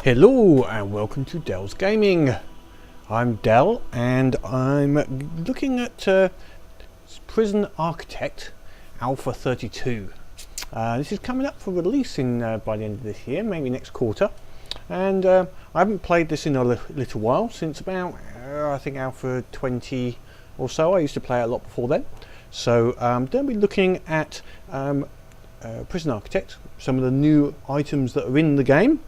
Hello and welcome to Dell's Gaming. I'm Dell and I'm looking at Prison Architect Alpha32. This is coming up for release by the end of this year, maybe next quarter. And I haven't played this in a little while, since about I think Alpha 20 or so. I used to play it a lot before then. So I'm going to be looking at Prison Architect, some of the new items that are in the game,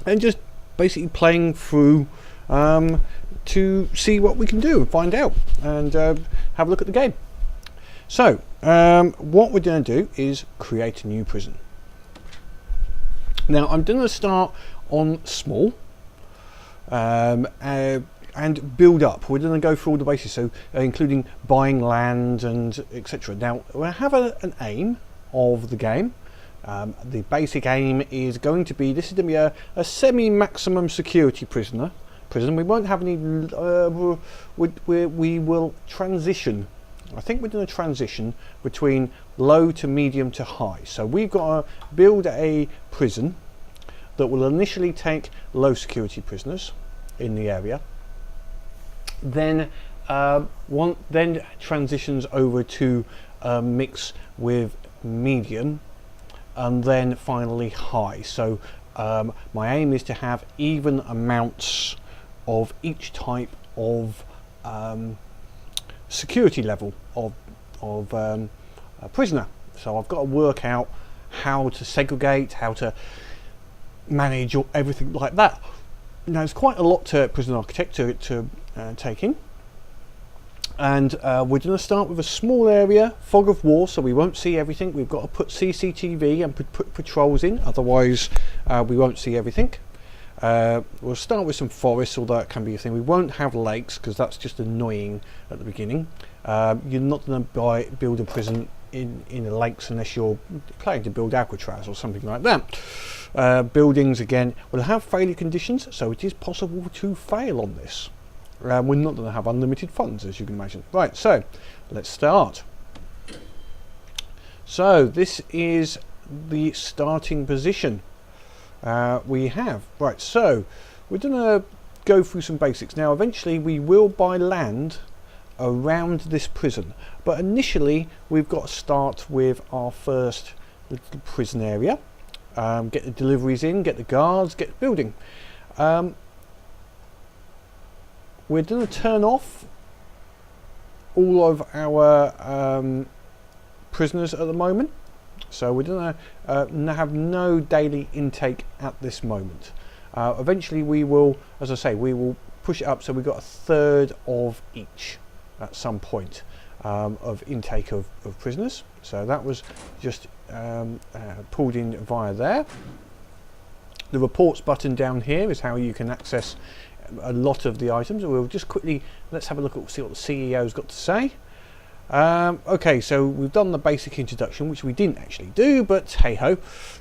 and just basically playing through to see what we can do and find out and have a look at the game. So what we're going to do is create a new prison. Now I'm going to start on small and build up. We're going to go through all the bases, so including buying land and etc. Now we have an aim of the game. The basic aim is going to be, this is going to be a semi-maximum security prison. We won't have any, we will transition. I think we're going to transition between low to medium to high. So we've got to build a prison that will initially take low security prisoners in the area. Then then transitions over to mix with medium, and then finally high. So my aim is to have even amounts of each type of security level of a prisoner. So I've got to work out how to segregate, how to manage everything like that. Now there's quite a lot to Prison Architect to take in. And we're going to start with a small area, fog of war, so we won't see everything. We've got to put CCTV and put patrols in, otherwise we won't see everything. We'll start with some forests, although that can be a thing. We won't have lakes because that's just annoying at the beginning. You're not going to build a prison in the lakes unless you're planning to build Alcatraz or something like that. Buildings, again, will have failure conditions, so it is possible to fail on this. We're not going to have unlimited funds, as you can imagine. Right, so let's start. So this is the starting position we have. Right, so we're going to go through some basics. Now eventually we will buy land around this prison, but initially we've got to start with our first little prison area, get the deliveries in, get the guards, get the building. We're going to turn off all of our prisoners at the moment, so we're going to have no daily intake at this moment. Eventually we will, as I say, we will push it up so we've got a third of each at some point of intake of prisoners. So that was just pulled in via there. The reports button down here is how you can access a lot of the items. We'll just quickly, let's have a look at, see what the CEO's got to say. Okay, so we've done the basic introduction, which we didn't actually do, but hey ho,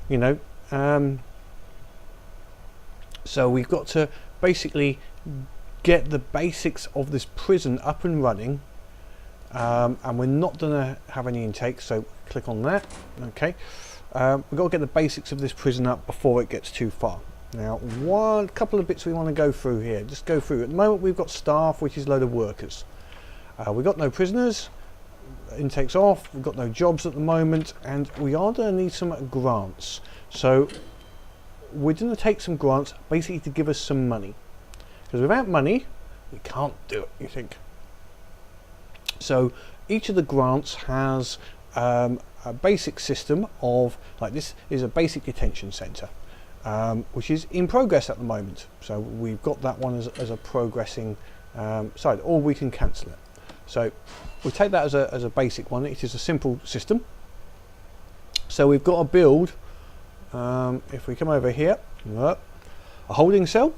you know. So we've got to basically get the basics of this prison up and running, and we're not going to have any intake, so click on that. Okay, we've got to get the basics of this prison up before it gets too far. Now, one couple of bits we want to go through here. Just go through. At the moment, we've got staff, which is a load of workers. We've got no prisoners. Intake's off. We've got no jobs at the moment, and we are going to need some grants. So we're going to take some grants, basically to give us some money. Because without money, we can't do it. You think? So each of the grants has a basic system of, like, this is a basic detention centre. Which is in progress at the moment, so we've got that one as a progressing side, or we can cancel it. So we'll take that as a basic one. It is a simple system. So we've got to build, if we come over here, a holding cell,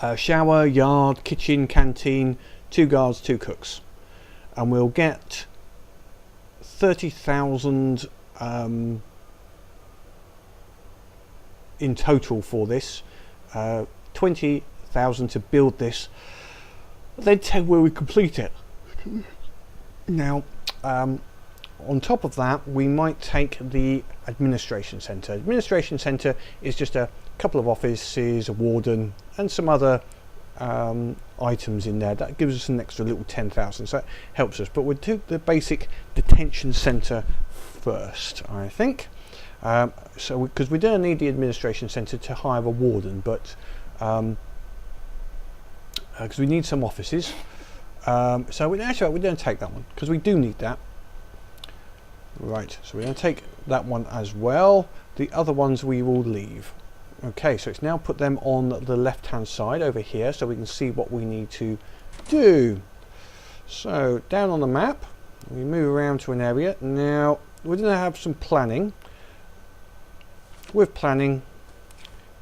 a shower, yard, kitchen, canteen, 2 guards, 2 cooks, and we'll get 30,000 in total for this, 20,000 to build this, then 10 where we complete it. Now on top of that, we might take the administration centre. Administration centre is just a couple of offices, a warden, and some other items in there. That gives us an extra little 10,000, so that helps us. But we'll do the basic detention centre first, I think. So because we don't need the administration centre to hire a warden, but because we need some offices. So we're going to take that one because we do need that. Right, so we're going to take that one as well. The other ones we will leave. Okay, so it's now put them on the left hand side over here so we can see what we need to do. So down on the map, we move around to an area. Now we're going to have some planning. With planning,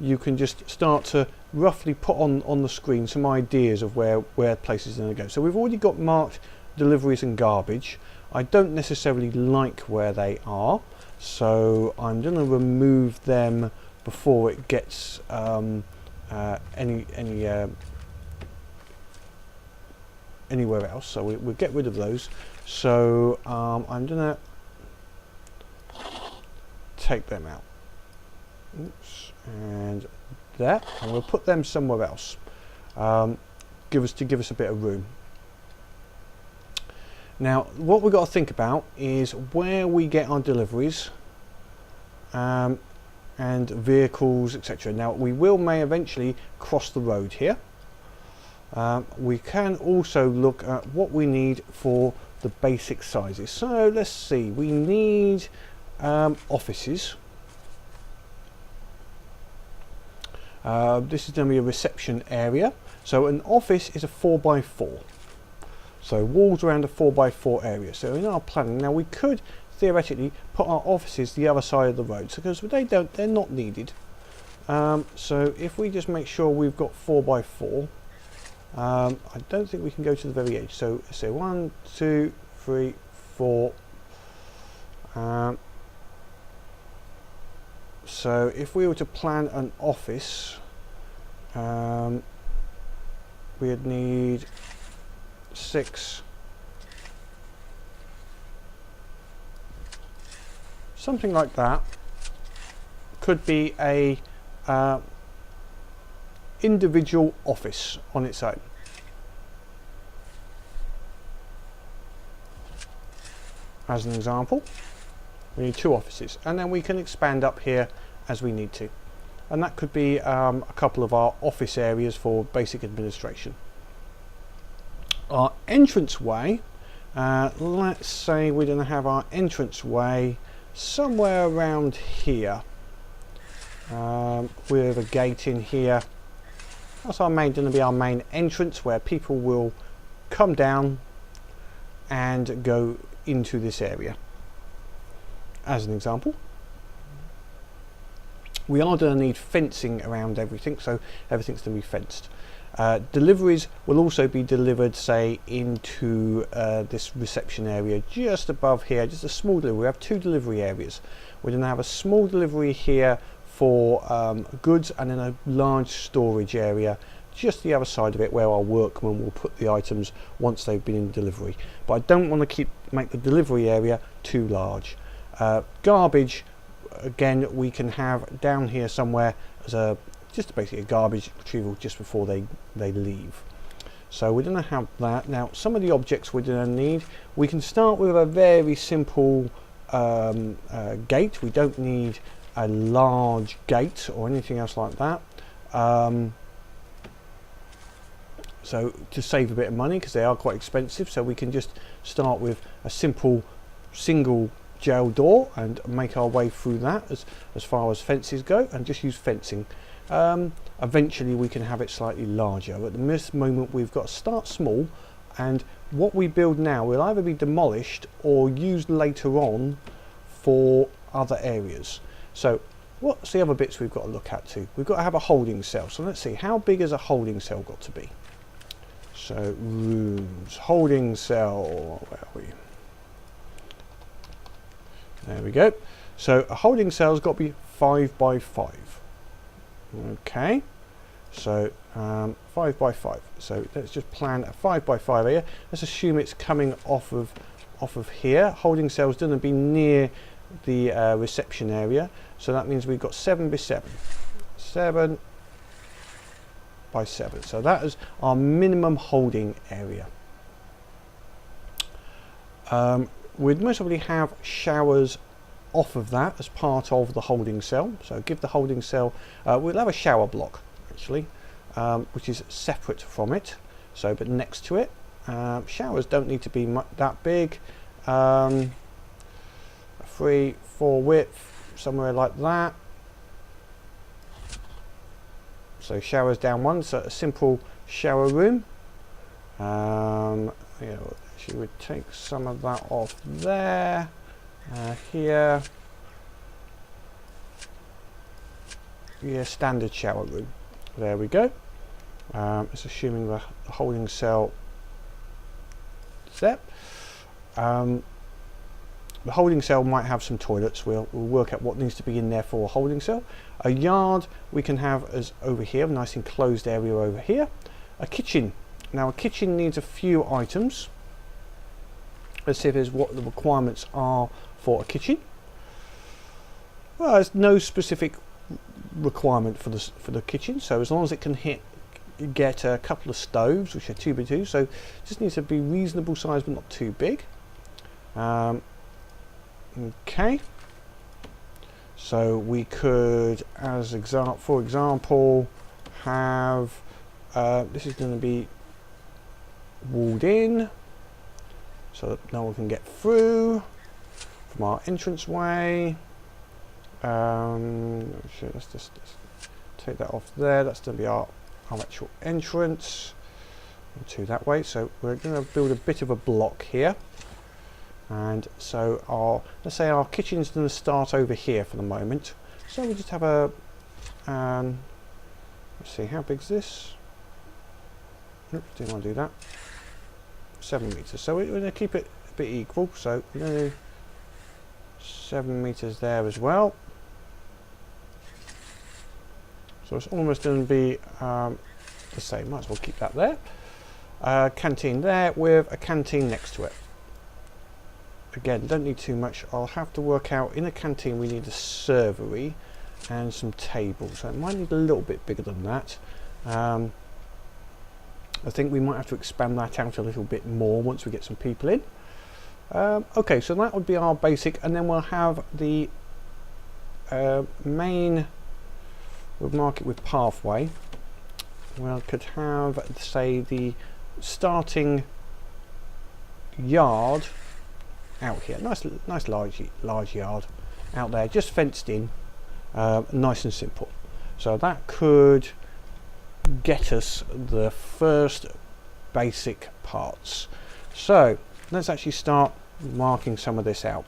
you can just start to roughly put on the screen some ideas of where places are going to go. So we've already got marked deliveries and garbage. I don't necessarily like where they are, so I'm going to remove them before it gets anywhere else. So we'll get rid of those. So I'm going to take them out. Oops, and there, and we'll put them somewhere else. Give us a bit of room. Now, what we've got to think about is where we get our deliveries and vehicles, etc. Now, we may eventually cross the road here. We can also look at what we need for the basic sizes. So let's see, we need offices. This is going to be a reception area. So an office is a 4x4. So walls around a 4x4 area. So in our planning, now we could theoretically put our offices the other side of the road, because they're not needed. So if we just make sure we've got 4x4, I don't think we can go to the very edge. So let's say 1, 2, 3, 4. So if we were to plan an office, we'd need 6, something like that. Could be a individual office on its own. As an example, we need 2 offices, and then we can expand up here as we need to, and that could be a couple of our office areas for basic administration. Our entranceway, let's say we're going to have our entranceway somewhere around here, with a gate in here. That's going to be our main entrance, where people will come down and go into this area. As an example, we are going to need fencing around everything, so everything's going to be fenced. Deliveries will also be delivered, say, into this reception area just above here, just a small delivery. We have 2 delivery areas. We're going to have a small delivery here for goods, and then a large storage area just the other side of it, where our workmen will put the items once they've been in delivery. But I don't want to make the delivery area too large. Garbage, again, we can have down here somewhere as just basically a garbage retrieval just before they leave. So we're going to have that. Now, some of the objects we're going to need, we can start with a very simple gate. We don't need a large gate or anything else like that. So to save a bit of money, because they are quite expensive, so we can just start with a simple single jail door and make our way through that as far as fences go, and just use fencing. Eventually we can have it slightly larger, but at this moment we've got to start small, and what we build now will either be demolished or used later on for other areas. So what's the other bits we've got to look at too? We've got to have a holding cell. So let's see, how big has a holding cell got to be? So rooms, holding cell, where are we? There we go. So a holding cell's got to be 5x5. Okay, so 5x5. So let's just plan a 5x5 here. Let's assume it's coming off of off of here. Holding cell's going to be near the reception area, so that means we've got 7 by 7. 7 by 7. So that is our minimum holding area. We'd most probably have showers off of that as part of the holding cell. So give the holding cell, we'll have a shower block actually, which is separate from it, so but next to it. Showers don't need to be that big. 3, 4 width, somewhere like that. So showers down one, so a simple shower room. Yeah, actually would take some of that off there. Here. Yeah, standard shower room. There we go. It's assuming the holding cell is there. The holding cell might have some toilets. We'll work out what needs to be in there for a holding cell. A yard we can have as over here, a nice enclosed area over here. A kitchen. Now a kitchen needs a few items. Let's see if there's what the requirements are for a kitchen. Well, there's no specific requirement for the kitchen, so as long as it can get a couple of stoves, which are 2 by 2, so just needs to be reasonable size but not too big. Okay, so we could, for example, have this is going to be walled in, so that no one can get through from our entranceway. Let's just take that off there. That's going to be our actual entrance to that way. So we're going to build a bit of a block here. And so let's say our kitchen's going to start over here for the moment. So we just have a, let's see, how big is this? Oops, didn't want to do that. 7 meters. So we're going to keep it a bit equal. So we're going to do 7 meters there as well. So it's almost going to be the same. Might as well keep that there. Canteen there with a canteen next to it. Again, don't need too much. I'll have to work out, in a canteen we need a servery and some tables. So it might need a little bit bigger than that. I think we might have to expand that out a little bit more once we get some people in. Okay, so that would be our basic, and then we'll have the main, we'll mark it with pathway. We could have, say, the starting yard out here. Nice large yard out there, just fenced in, nice and simple. So that could get us the first basic parts. So let's actually start marking some of this out.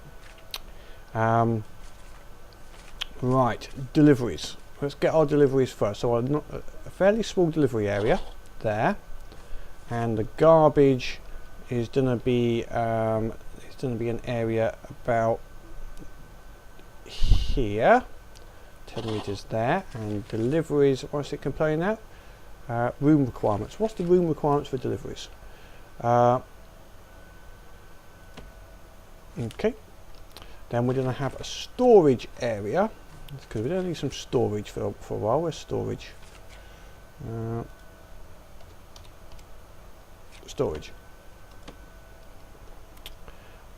Right, deliveries. Let's get our deliveries first. So a fairly small delivery area there, and the garbage is going to be an area about here, 10 meters there, and deliveries. What's it complaining out? Room requirements. What's the room requirements for deliveries? Okay, then we're going to have a storage area, because we don't need some storage for a while. Where's storage? Storage.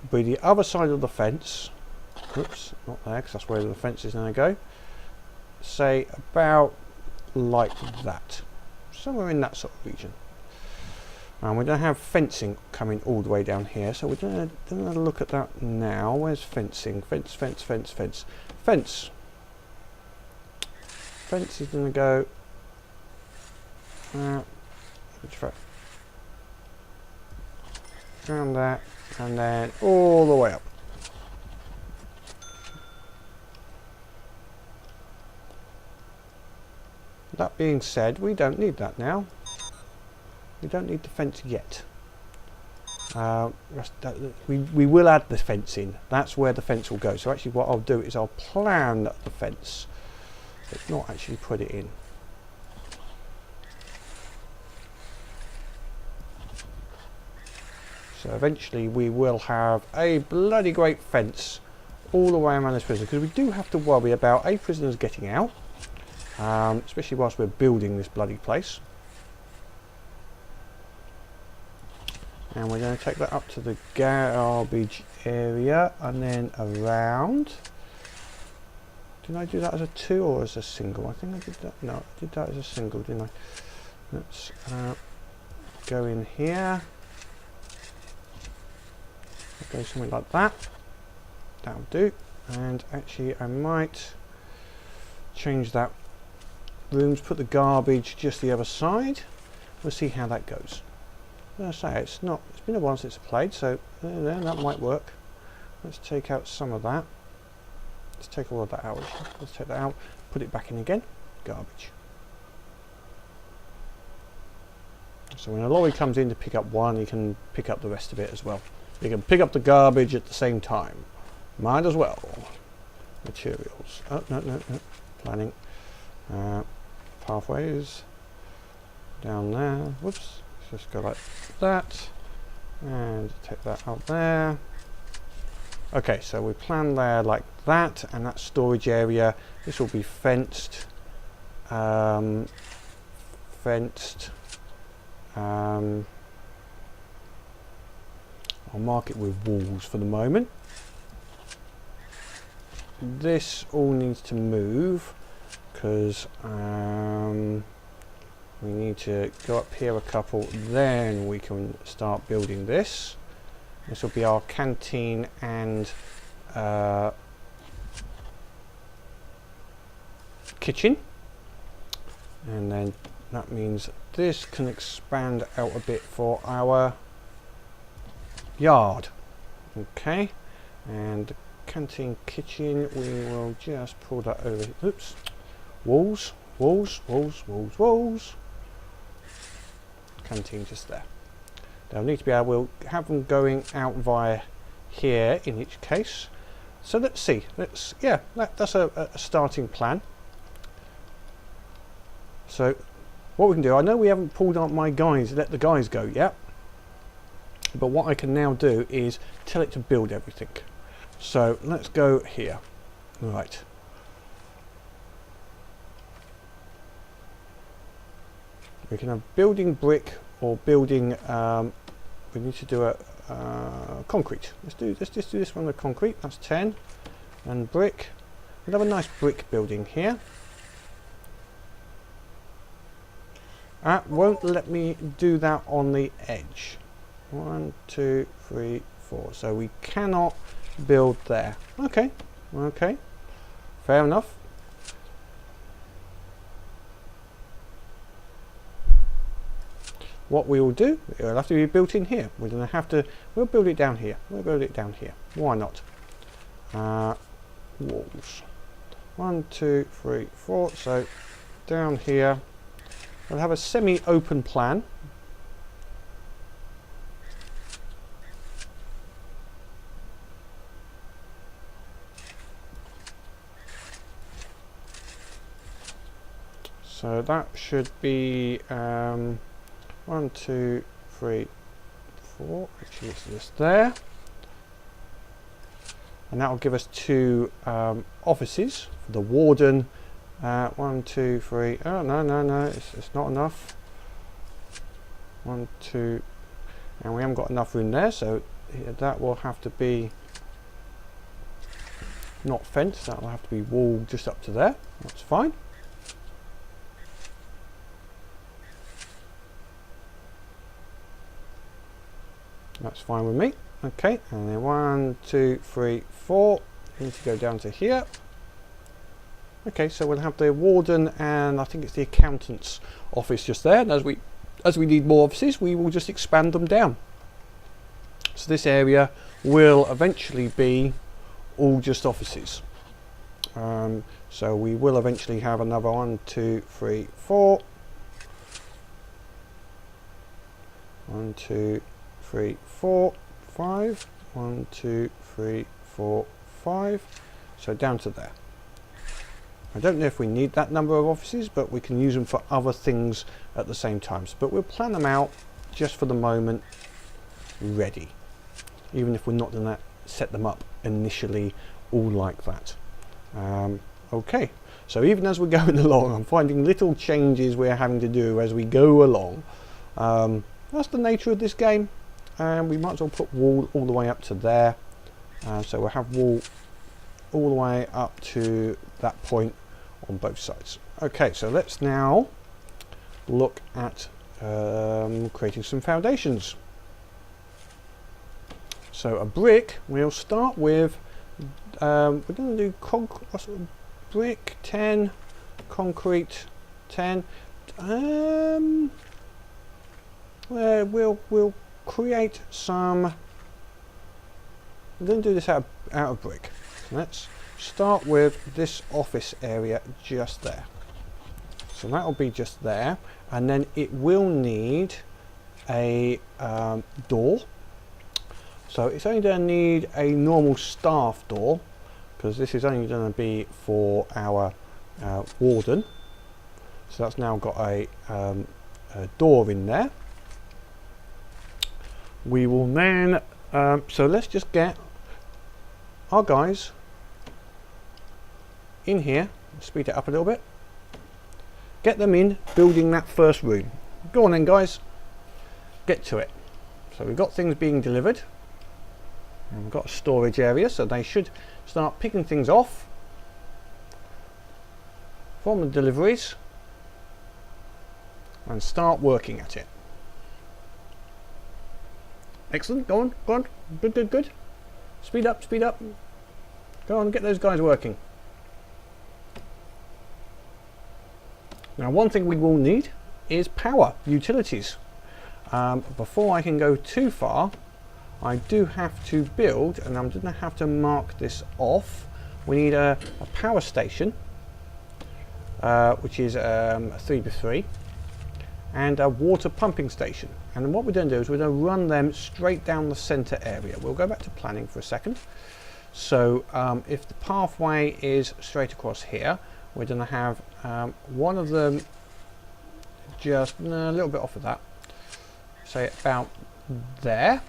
Be the other side of the fence. Oops, not there, because that's where the fence is going to go. Say about like that, somewhere in that sort of region. And we're going to have fencing coming all the way down here, so we're going to look at that now. Where's fencing? Fence. Fence is going to go around that, and then all the way up. That being said, we don't need that now. We don't need the fence yet. We will add the fence in. That's where the fence will go. So actually what I'll do is I'll plan the fence, but not actually put it in. So So eventually we will have a bloody great fence all the way around this prison, because we do have to worry about prisoners getting out, especially whilst we're building this bloody place. And we're going to take that up to the garbage area and then around. Did I do that as a 2 or as a single? I think I did that. No, I did that as a single, didn't I? Let's go in here. Go something like that. That'll do. And actually I might change that rooms, put the garbage just the other side. We'll see how that goes. As I say, it's been a while since I played, so there, that might work. Let's take out some of that. Let's take all of that out. Let's take that out, put it back in again. Garbage. So when a lorry comes in to pick up one, you can pick up the rest of it as well. You can pick up the garbage at the same time. Might as well. Materials. Oh, no. Planning. Pathways. Down there. Whoops. Let's just go like that. And take that out there. Okay, so we plan there like that, and that storage area, this will be fenced. I'll mark it with walls for the moment. This all needs to move because we need to go up here a couple, then we can start building this. This will be our canteen and kitchen, and then that means this can expand out a bit for our yard. Okay, and the canteen kitchen, we will just pull that over. Oops, walls. Canteen just there. They'll need to be able, we'll have them going out via here in each case. So let's see, that's a starting plan. So what we can do, I know we haven't pulled up my guys, let the guys go yet, but what I can now do is tell it to build everything. So let's go here. Right. We can have building brick or building, we need to do a concrete. Let's just do this one with concrete. That's 10. And brick. We'll have a nice brick building here. Won't let me do that on the edge. 1, 2, 3, 4. So we cannot build there. Okay. Fair enough. What we will do, it'll have to be built in here. We're going to have to, we'll build it down here. Why not? Walls. 1, 2, 3, 4. So down here, we'll have a semi-open plan. So that should be 1, 2, 3, 4. Actually, it's just there, and that will give us 2 offices for the warden. 1, 2, 3. Oh no! It's not enough. 1, 2, and we haven't got enough room there, so that will have to be not fenced. That will have to be walled just up to there. That's fine. That's fine with me. Okay, and then 1, 2, 3, 4. We need to go down to here. Okay, so we'll have the warden and I think it's the accountant's office just there. And as we need more offices, we will just expand them down. So this area will eventually be all just offices. So we will eventually have another 1, 2, 3, 4. 1, 2, 3, 4, 5. 1, 2, 3, 4, 5. So down to there. I don't know if we need that number of offices, but we can use them for other things at the same time. But we'll plan them out just for the moment ready. even if we're not going to set them up initially all like that. Okay, so even as we're going along, I'm finding little changes we're having to do as we go along. That's the nature of this game, and we might as well put wall all the way up to there. So we'll have wall all the way up to that point on both sides. Okay, so let's now look at creating some foundations. So a brick, we'll start with, we're going to do brick 10, concrete 10. We'll create some. I'm going to do this out of brick. So let's start with this office area just there. So that will be just there, and then it will need a door. So it's only going to need a normal staff door, because this is only going to be for our warden. So that's now got a door in there. We will then, so let's just get our guys in here, speed it up a little bit, get them in building that first room. Go on then guys, get to it. So we've got things being delivered, and we've got a storage area, so they should start picking things off from the deliveries and start working at it. Excellent, go on, good. Speed up. Go on, get those guys working. Now one thing we will need is power, utilities. Before I can go too far, I do have to build, and I'm going to have to mark this off. We need a power station, which is 3x3, and a water pumping station. And then what we're going to do is we're going to run them straight down the center area. We'll go back to planning for a second. So if the pathway is straight across here, we're going to have one of them just a little bit off of that, say about there,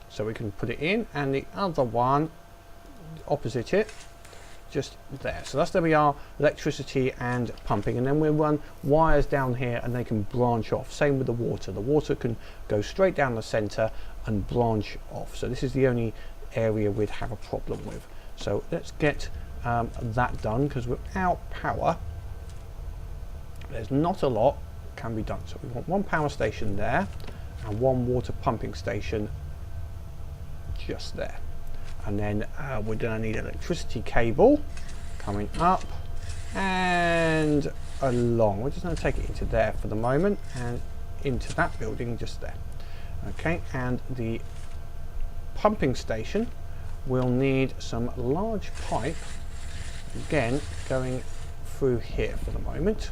so we can put it in, and the other one opposite it just there. So that's going to be our electricity and pumping, and then we'll run wires down here and they can branch off. Same with the water can go straight down the center and branch off. So this is the only area we'd have a problem with. So let's get that done, because without power there's not a lot can be done. So we want one power station there and one water pumping station just there. And then we're going to need electricity cable coming up and along. We're just going to take it into there for the moment, and into that building just there. Okay, and the pumping station will need some large pipe, again going through here for the moment.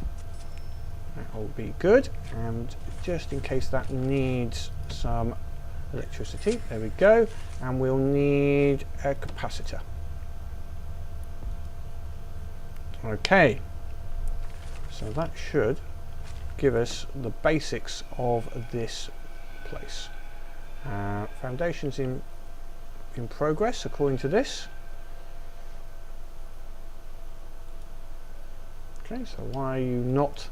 That will be good, and just in case that needs some electricity, there we go, and we'll need a capacitor. Okay, so that should give us the basics of this place. Foundations in progress according to this. Okay, so why are you not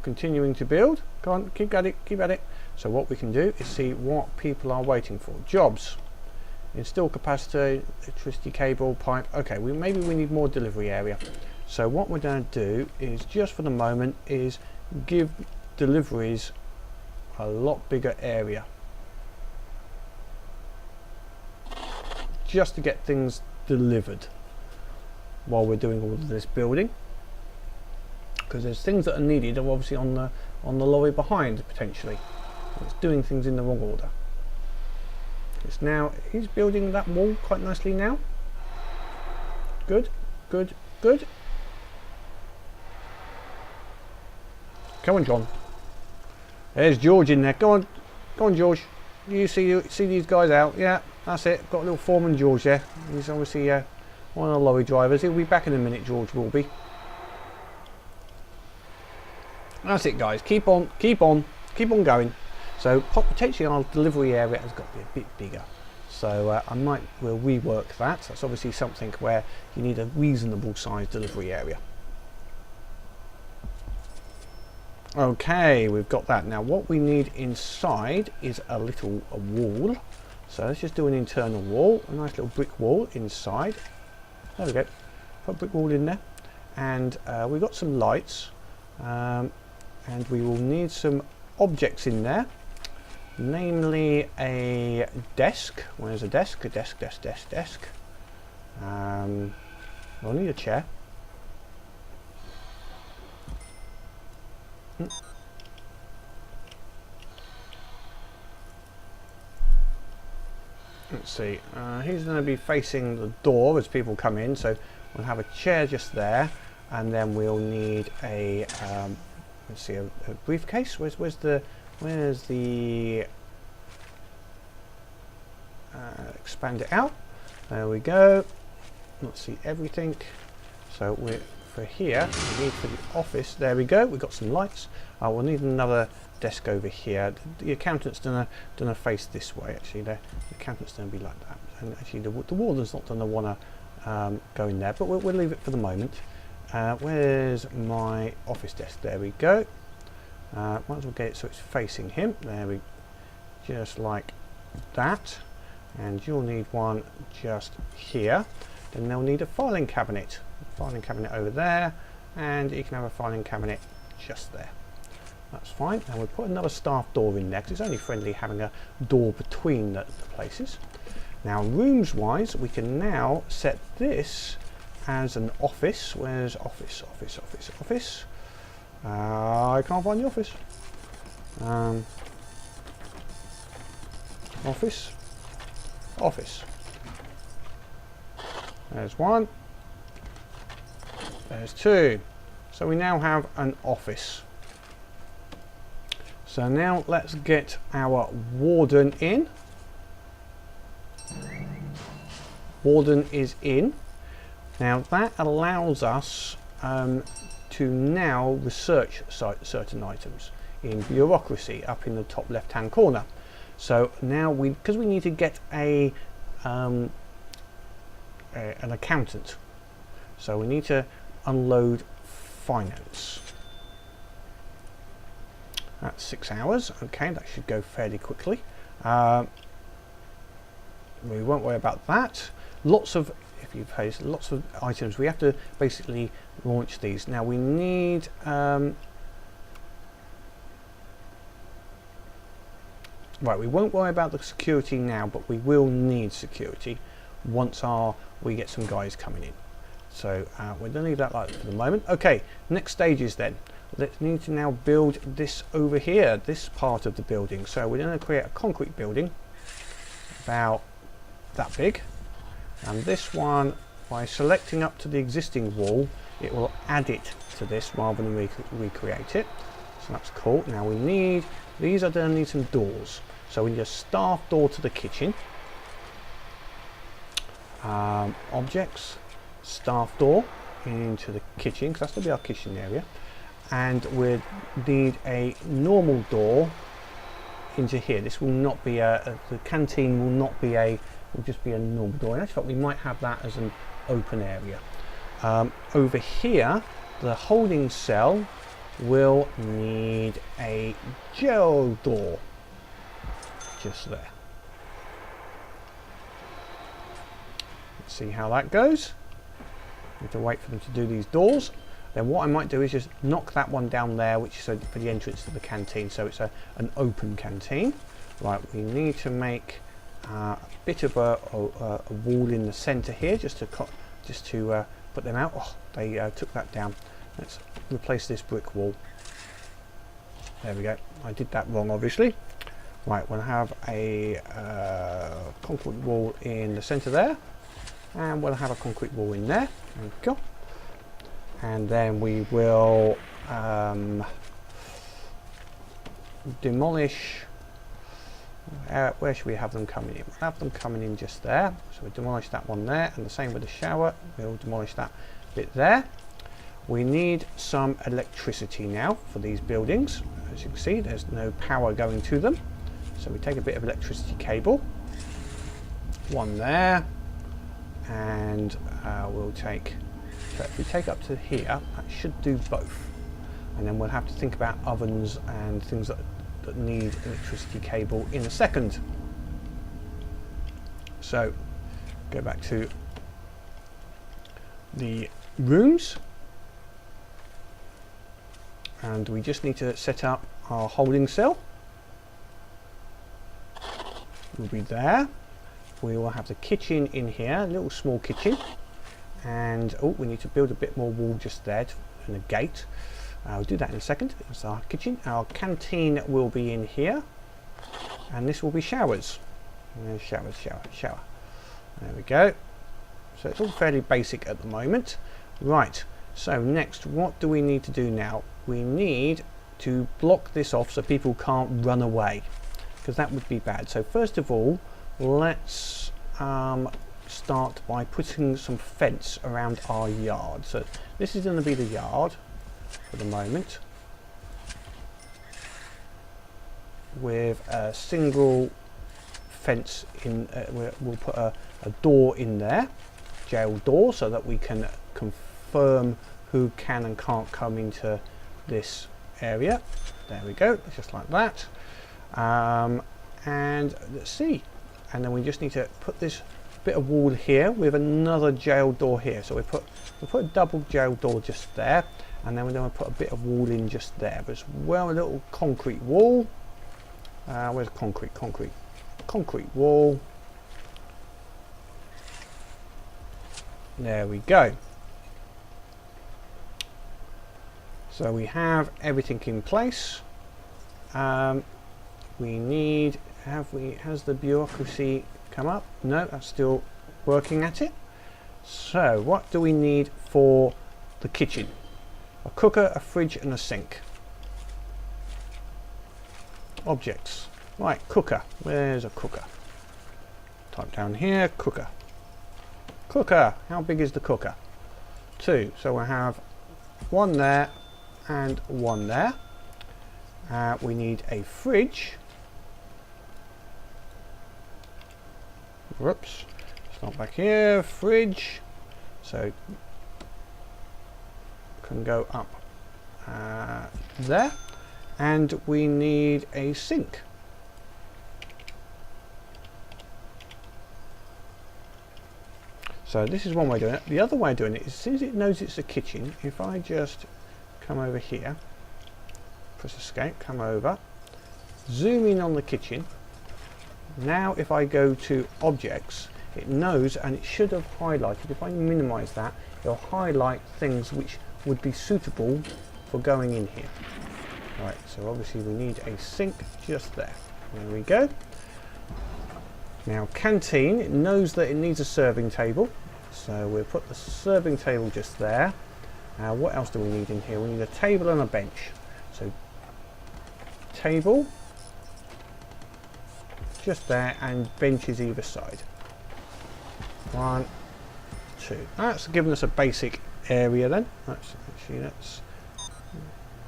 continuing to build? Go on, keep at it. So what we can do is see what people are waiting for. Jobs, install capacitor, electricity cable, pipe. Okay, maybe we need more delivery area. So what we're going to do is, just for the moment, is give deliveries a lot bigger area, just to get things delivered while we're doing all of this building, because there's things that are needed are obviously on the lorry behind potentially. It's doing things in the wrong order. He's building that wall quite nicely now. Good. Come on, John. There's George in there. Go on, George. You see these guys out? Yeah, that's it. Got a little foreman George there. He's obviously one of the lorry drivers. He'll be back in a minute. George will be. That's it, guys. Keep on going. So potentially our delivery area has got to be a bit bigger. So we'll rework that. That's obviously something where you need a reasonable sized delivery area. Okay, we've got that. Now what we need inside is a wall. So let's just do an internal wall, a nice little brick wall inside. There we go. Put a brick wall in there. And we've got some lights. And we will need some objects in there. Namely a desk. Where's a desk? A desk. We'll need a chair. Let's see, he's going to be facing the door as people come in, so we'll have a chair just there, and then we'll need a let's see, a briefcase. Where's the expand it out. There we go. Let's see everything. So we're for here. We need for the office. There we go. We've got some lights. We'll need another desk over here. The accountant's gonna face this way. Actually, the accountant's gonna be like that. And actually, the warden's not gonna want to go in there. But we'll leave it for the moment. Where's my office desk? There we go. Might as well get it so it's facing him. There we, just like that. And you'll need one just here. Then they'll need a filing cabinet. Filing cabinet over there, and you can have a filing cabinet just there. That's fine. And we'll put another staff door in there because it's only friendly having a door between the places. Now, rooms wise, we can now set this as an office. Where's office? I can't find the office. Office. There's one. There's two. So we now have an office. So now let's get our warden in. Warden is in. Now that allows us to now research certain items in bureaucracy up in the top left hand corner. So now because we need to get an accountant, so we need to unload finance. That's 6 hours. Okay, that should go fairly quickly. We won't worry about that. Lots of items. We have to basically launch these. Now we need right, we won't worry about the security now, but we will need security once we get some guys coming in. So we're going to leave that like for the moment. Okay, next stages then. Let's need to now build this over here, this part of the building. So we're going to create a concrete building about that big. And this one, by selecting up to the existing wall, it will add it to this rather than recreate it. So that's cool. Now these are going to need some doors. So we need a staff door to the kitchen. Objects, staff door into the kitchen, because that's going to be our kitchen area. And we need a normal door into here. This will not be the canteen will not be will just be a normal door. In actual fact, we might have that as an open area. Over here, the holding cell will need a gel door, just there. Let's see how that goes. We have to wait for them to do these doors. Then what I might do is just knock that one down there, which is for the entrance to the canteen, so it's an open canteen. Right, we need to make a bit of a wall in the centre here, just to put them out. Oh, they took that down. Let's replace this brick wall. There we go. I did that wrong, obviously. Right, we'll have a concrete wall in the centre there, and we'll have a concrete wall in there. There we go. And then we will demolish. Where should we have them coming in? We'll have them coming in just there. So we'll demolish that one there, and the same with the shower. We'll demolish that bit there. We need some electricity now for these buildings. As you can see, there's no power going to them. So we take a bit of electricity cable, one there, and we'll take, so if we take up to here, that should do both. And then we'll have to think about ovens and things that need electricity cable in a second. So go back to the rooms, and we just need to set up our holding cell. Will be there. We will have the kitchen in here, a little small kitchen, and oh, we need to build a bit more wall just there and a gate. I'll do that in a second. It's our kitchen. Our canteen will be in here, and this will be showers. Showers, shower. There we go. So it's all fairly basic at the moment. Right, so next, what do we need to do now? We need to block this off so people can't run away, because that would be bad. So first of all, let's start by putting some fence around our yard. So this is going to be the yard for the moment, with a single fence in. We'll put a door in there, jail door, so that we can confirm who can and can't come into this area. There we go, just like that. And let's see, and then we just need to put this bit of wall here with another jail door here. So we put a double jail door just there, and then we're going to put a bit of wall in just there, but as well a little concrete wall. Where's concrete wall? There we go. So we have everything in place. We need, has the bureaucracy come up? No, that's still working at it. So what do we need for the kitchen? A cooker, a fridge and a sink. Objects. Right, cooker. Where's a cooker? Type down here, cooker. Cooker. How big is the cooker? 2. So we'll have one there and one there. We need a fridge. Whoops. Start back here. Fridge. So can go up there. And we need a sink. So this is one way of doing it. The other way of doing it is, as soon as it knows it's a kitchen, if I just come over here, press escape, come over, zoom in on the kitchen. Now if I go to objects, it knows, and it should have highlighted, if I minimize that, it'll highlight things which would be suitable for going in here. Right, so obviously we need a sink just there. There we go. Now canteen, it knows that it needs a serving table, so we'll put the serving table just there. What else do we need in here? We need a table and a bench. So table just there, and benches either side. 1, 2. That's given us a basic area then. Let's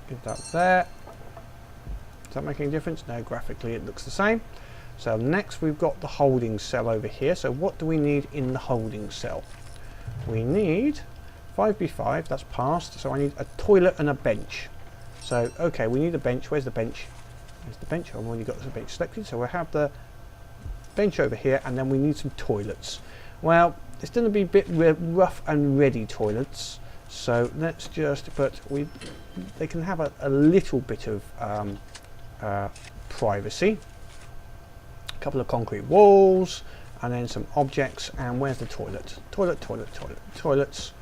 get that there. Does that make any difference? No, graphically it looks the same. So next we've got the holding cell over here. So what do we need in the holding cell? We need 5x5, that's passed. So I need a toilet and a bench. So okay, we need a bench. Where's the bench? There's the bench. I've already got the bench selected. So we'll have the bench over here, and then we need some toilets. Well, it's going to be a bit rough and ready toilets. So let's just, they can have a little bit of privacy. A couple of concrete walls, and then some objects. And where's the toilet? Toilets.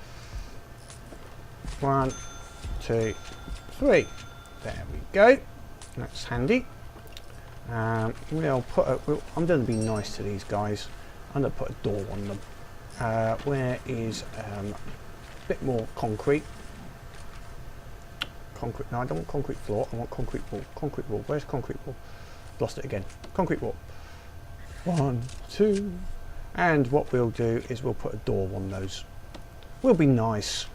1, 2, 3. There we go. That's handy. We'll put I'm going to be nice to these guys. I'm going to put a door on them. Where is a bit more concrete? No, I don't want concrete floor. I want concrete wall. Concrete wall. Where's concrete wall? Lost it again. Concrete wall. 1, 2. And what we'll do is we'll put a door on those. We'll be nice.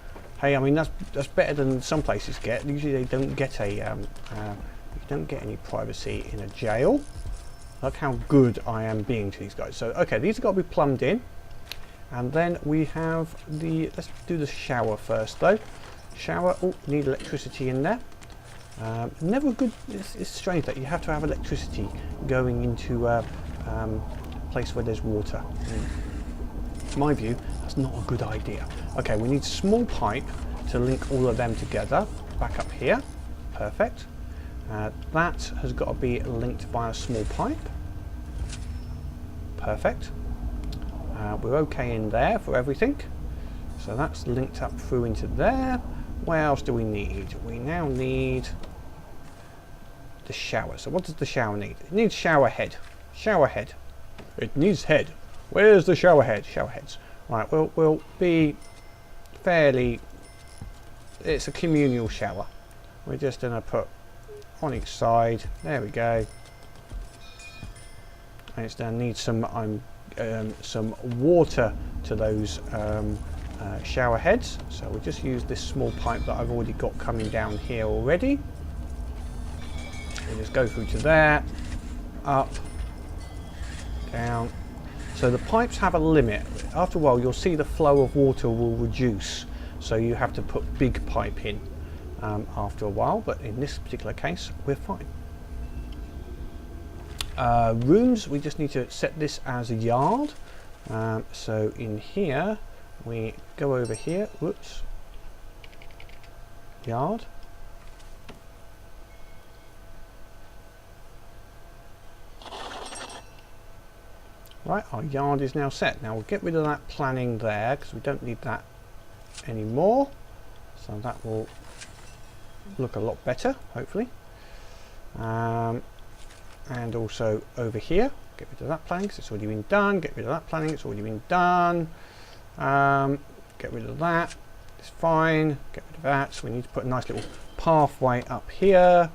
Hey, I mean that's better than some places get. Usually they don't get a you don't get any privacy in a jail. Look how good I am being to these guys. So okay, these have got to be plumbed in, and then we have the, let's do the shower first though. Shower, oh, need electricity in there. Never good, it's strange that you have to have electricity going into a place where there's water. In my view, that's not a good idea. Okay, we need a small pipe to link all of them together. Back up here, perfect. That has got to be linked by a small pipe. Perfect. We're okay in there for everything. So that's linked up through into there. What else do we need? We now need the shower. So what does the shower need? It needs shower head. Shower head. It needs head. Where's the shower head? Shower heads. Right, we'll be fairly... It's a communal shower. We're just going to put on each side. There we go. And it's going to need some water to those shower heads. So we'll just use this small pipe that I've already got coming down here already. We'll just go through to there, up, down. So the pipes have a limit. After a while you'll see the flow of water will reduce, so you have to put big pipe in after a while, but in this particular case we're fine. Rooms, we just need to set this as a yard. So in here we go over here, whoops, yard. Right, our yard is now set. Now we'll get rid of that planning there because we don't need that anymore. So that will look a lot better, hopefully. And also over here, get rid of that planning because it's already been done. Get rid of that planning, it's already been done. Get rid of that, it's fine. Get rid of that. So we need to put a nice little pathway up here.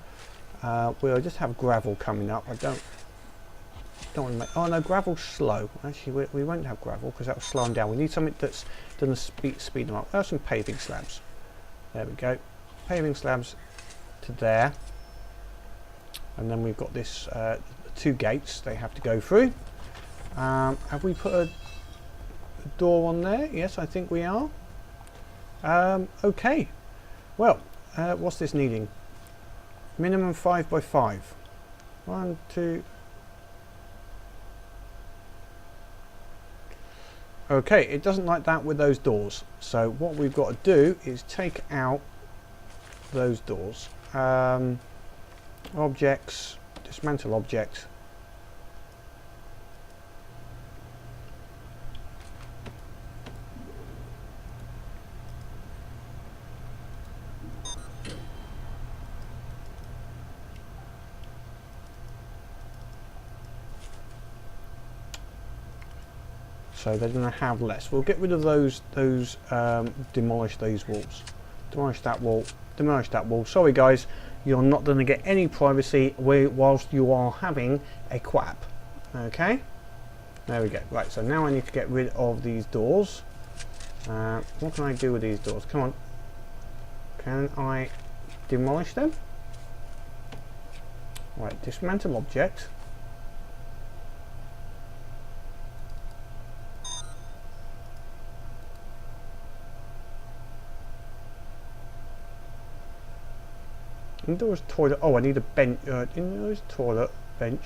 We'll just have gravel coming up. I don't want to make, oh no, gravel's slow. Actually, we won't have gravel because that will slow them down. We need something that's going to speed them up. There's some paving slabs. There we go. Paving slabs to there. And then we've got this two gates they have to go through. Have we put a door on there? Yes, I think we are. Okay. Well, what's this needing? Minimum 5 by 5. 1, 2. Okay, it doesn't like that with those doors. So what we've got to do is take out those doors. Objects, dismantle object. So they're going to have less. We'll get rid of those demolish those walls. Demolish that wall. Demolish that wall. Sorry guys, you're not going to get any privacy whilst you are having a quap. Okay? There we go. Right, so now I need to get rid of these doors. What can I do with these doors? Come on. Can I demolish them? Right, dismantle object. Indoors toilet. Oh, I need a bench. Indoors toilet bench.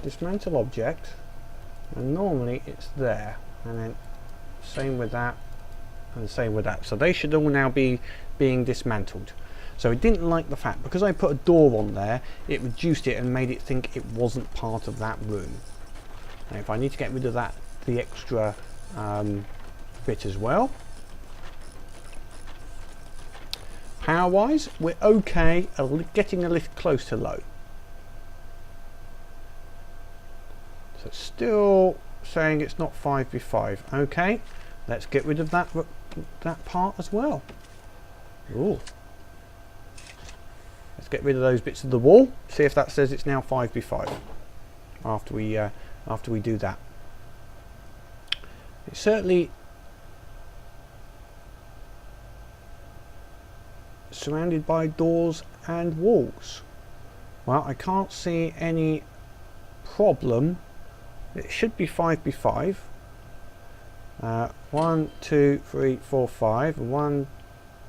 Dismantle object, and normally it's there, and then same with that, and same with that. So they should all now be being dismantled. So it didn't like the fact because I put a door on there, it reduced it and made it think it wasn't part of that room. Now if I need to get rid of that, the extra bit as well. Power wise, we're okay, getting a little close to low. So it's still saying it's not 5v5. Okay, let's get rid of that part as well. Ooh. Let's get rid of those bits of the wall. See if that says it's now 5v5 after we do that. It certainly surrounded by doors and walls. Well, I can't see any problem. It should be 5x5. 1, 2, 3, 4, 5. 1,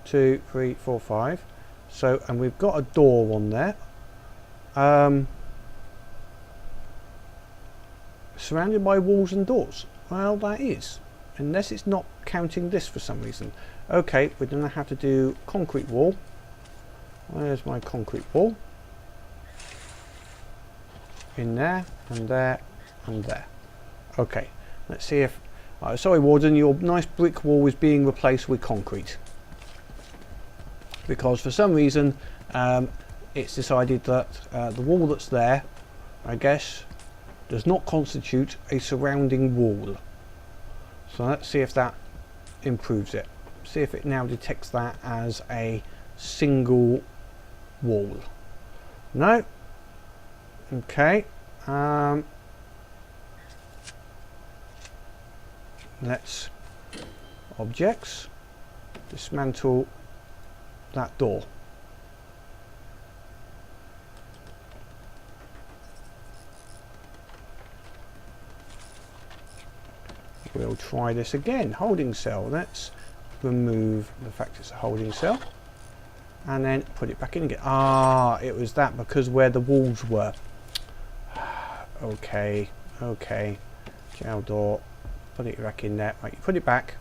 2, 3, 4, 5. So, and we've got a door on there. Surrounded by walls and doors. Well, that is. Unless it's not counting this for some reason. Okay, we're going to have to do concrete wall. Where's my concrete wall? In there, and there, and there. Okay, let's see if... sorry, Warden, your nice brick wall is being replaced with concrete. Because for some reason, it's decided that the wall that's there, I guess, does not constitute a surrounding wall. So let's see if that improves it. See if it now detects that as a single wall. No. Okay. Let's objects, dismantle that door. We'll try this again. Holding cell. Let's remove the fact it's a holding cell and then put it back in again. Ah, it was that because where the walls were. Okay, okay. Jail door. Put it back in there. Right, you put it back.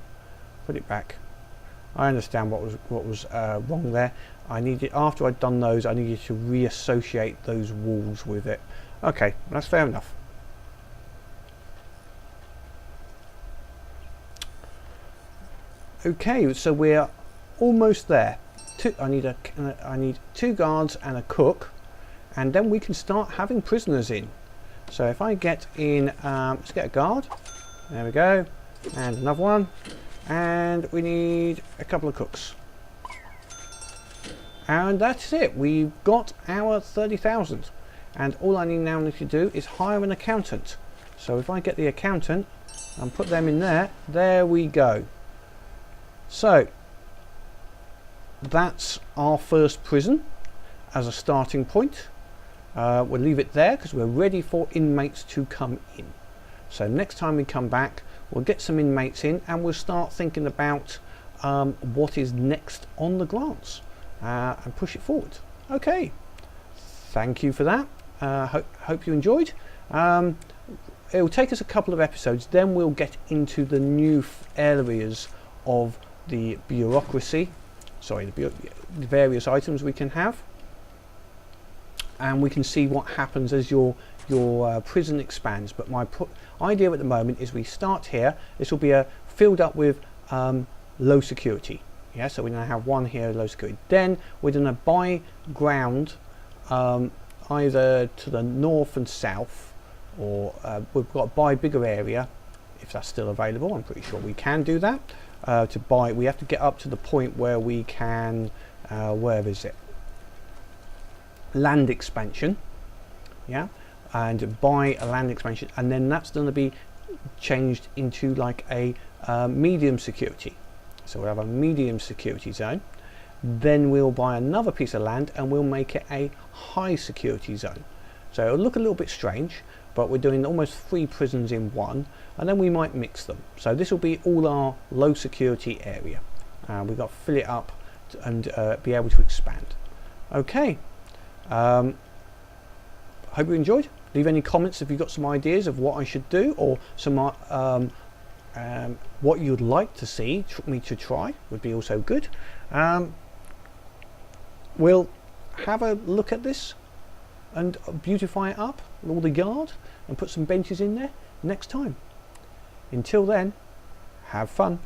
Put it back. I understand what was wrong there. I needed, after I'd done those, I needed to reassociate those walls with it. Okay, that's fair enough. Okay, so we're almost there. I need 2 guards and a cook, and then we can start having prisoners in. So if I get in, let's get a guard. There we go, and another one, and we need a couple of cooks. And that's it. We've got our 30,000, and all I now need to do is hire an accountant. So if I get the accountant and put them in there, there we go. So that's our first prison as a starting point. We'll leave it there because we're ready for inmates to come in. So next time we come back, we'll get some inmates in and we'll start thinking about what is next on the grants and push it forward. Okay, thank you for that. Hope you enjoyed. It will take us a couple of episodes, then we'll get into the new areas of the bureaucracy, sorry, the various items we can have, and we can see what happens as your prison expands. But my idea at the moment is we start here. This will be filled up with low security. Yeah, so we're going to have one here, low security. Then we're going to buy ground either to the north and south, or we've got to buy a bigger area if that's still available. I'm pretty sure we can do that. To buy, we have to get up to the point where we can, where is it? Land expansion, yeah, and buy a land expansion, and then that's going to be changed into like a medium security. So we'll have a medium security zone. Then we'll buy another piece of land and we'll make it a high security zone. So it'll look a little bit strange, but we're doing almost 3 prisons in one, and then we might mix them. So this will be all our low security area. We've got to fill it up and be able to expand. Okay, hope you enjoyed. Leave any comments if you've got some ideas of what I should do, or some what you'd like to see me to try would be also good. We'll have a look at this and beautify it up with all the yard and put some benches in there next time. Until then, have fun.